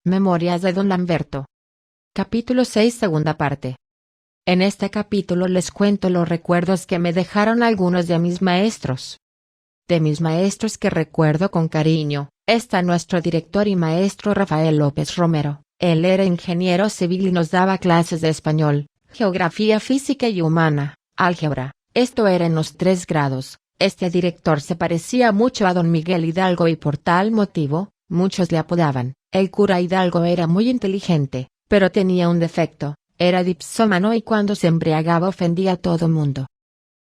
Memorias de Don Lamberto. Capítulo 6, segunda parte. En este capítulo les cuento los recuerdos que me dejaron algunos de mis maestros. De mis maestros que recuerdo con cariño, está nuestro director y maestro Rafael López Romero. Él era ingeniero civil y nos daba clases de español, geografía física y humana, álgebra. Esto era en los 3 grados. Este director se parecía mucho a don Miguel Hidalgo y por tal motivo, muchos le apodaban. El cura Hidalgo era muy inteligente, pero tenía un defecto, era dipsómano y cuando se embriagaba ofendía a todo mundo.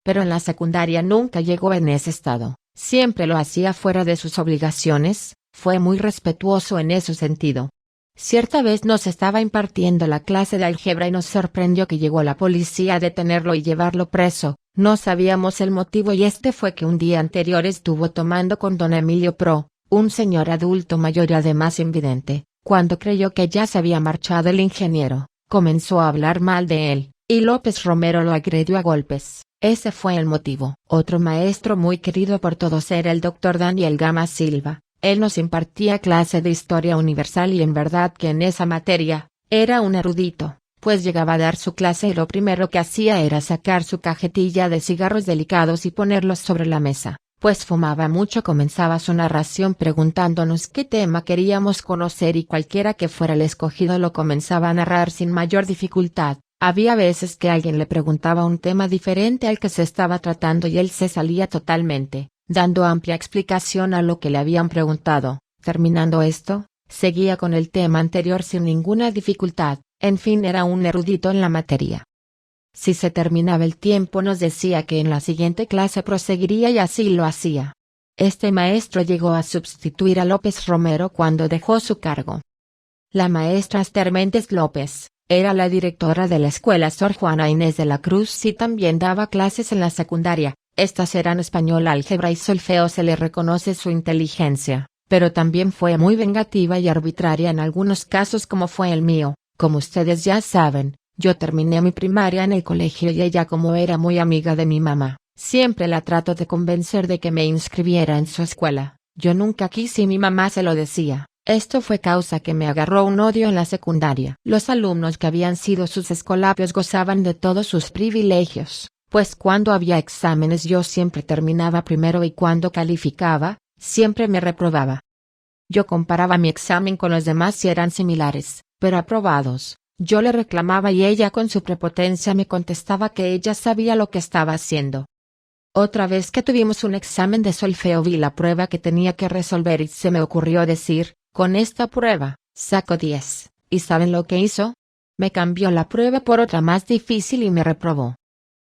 Pero en la secundaria nunca llegó en ese estado, siempre lo hacía fuera de sus obligaciones, fue muy respetuoso en ese sentido. Cierta vez nos estaba impartiendo la clase de álgebra y nos sorprendió que llegó la policía a detenerlo y llevarlo preso. No sabíamos el motivo y este fue que un día anterior estuvo tomando con don Emilio Pro, un señor adulto mayor y además invidente. Cuando creyó que ya se había marchado el ingeniero, comenzó a hablar mal de él, y López Romero lo agredió a golpes. Ese fue el motivo. Otro maestro muy querido por todos era el doctor Daniel Gama Silva. Él nos impartía clase de historia universal y en verdad que en esa materia, era un erudito, pues llegaba a dar su clase y lo primero que hacía era sacar su cajetilla de cigarros delicados y ponerlos sobre la mesa. Pues fumaba mucho. Comenzaba su narración preguntándonos qué tema queríamos conocer y cualquiera que fuera el escogido lo comenzaba a narrar sin mayor dificultad. Había veces que alguien le preguntaba un tema diferente al que se estaba tratando y él se salía totalmente, dando amplia explicación a lo que le habían preguntado. Terminando esto, seguía con el tema anterior sin ninguna dificultad, en fin era un erudito en la materia. Si se terminaba el tiempo nos decía que en la siguiente clase proseguiría y así lo hacía. Este maestro llegó a sustituir a López Romero cuando dejó su cargo. La maestra Esther Méndez López, era la directora de la escuela Sor Juana Inés de la Cruz y también daba clases en la secundaria. Estas eran español, álgebra y solfeo. Se le reconoce su inteligencia, pero también fue muy vengativa y arbitraria en algunos casos como fue el mío. Como ustedes ya saben, yo terminé mi primaria en el colegio y ella, como era muy amiga de mi mamá, siempre la trató de convencer de que me inscribiera en su escuela. Yo nunca quise y mi mamá se lo decía. Esto fue causa que me agarró un odio en la secundaria. Los alumnos que habían sido sus escolapios gozaban de todos sus privilegios, pues cuando había exámenes yo siempre terminaba primero y cuando calificaba, siempre me reprobaba. Yo comparaba mi examen con los demás si eran similares, pero aprobados. Yo le reclamaba y ella con su prepotencia me contestaba que ella sabía lo que estaba haciendo. Otra vez que tuvimos un examen de solfeo vi la prueba que tenía que resolver y se me ocurrió decir, con esta prueba, saco 10, ¿y saben lo que hizo? Me cambió la prueba por otra más difícil y me reprobó.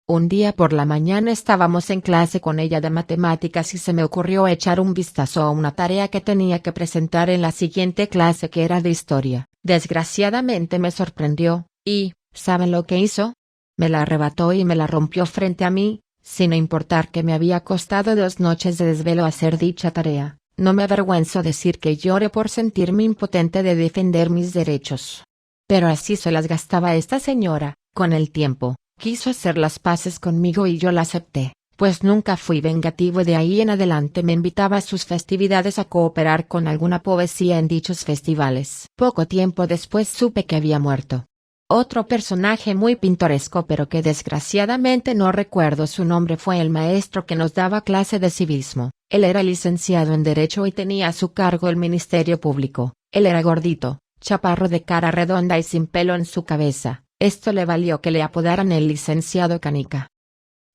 Un día por la mañana estábamos en clase con ella de matemáticas y se me ocurrió echar un vistazo a una tarea que tenía que presentar en la siguiente clase que era de historia. Desgraciadamente me sorprendió, y, ¿saben lo que hizo? Me la arrebató y me la rompió frente a mí, sin importar que me había costado 2 noches de desvelo hacer dicha tarea. No me avergüenzo decir que lloré por sentirme impotente de defender mis derechos. Pero así se las gastaba esta señora. Con el tiempo, quiso hacer las paces conmigo y yo la acepté, pues nunca fui vengativo y de ahí en adelante me invitaba a sus festividades a cooperar con alguna poesía en dichos festivales. Poco tiempo después supe que había muerto. Otro personaje muy pintoresco pero que desgraciadamente no recuerdo su nombre fue el maestro que nos daba clase de civismo. Él era licenciado en Derecho y tenía a su cargo el Ministerio Público. Él era gordito, chaparro de cara redonda y sin pelo en su cabeza. Esto le valió que le apodaran el licenciado Canica.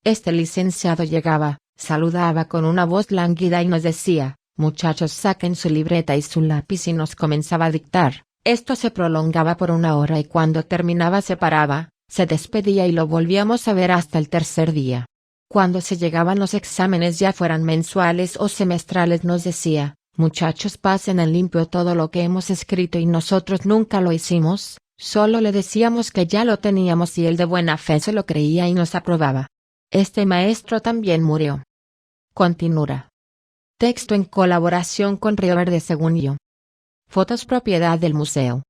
Este licenciado llegaba, saludaba con una voz lánguida y nos decía, muchachos saquen su libreta y su lápiz y nos comenzaba a dictar. Esto se prolongaba por 1 hora y cuando terminaba se paraba, se despedía y lo volvíamos a ver hasta el tercer día. Cuando se llegaban los exámenes ya fueran mensuales o semestrales nos decía, muchachos pasen en limpio todo lo que hemos escrito y nosotros nunca lo hicimos, solo le decíamos que ya lo teníamos y él de buena fe se lo creía y nos aprobaba. Este maestro también murió. Continúa. Texto en colaboración con Río Verde según yo. Fotos propiedad del museo.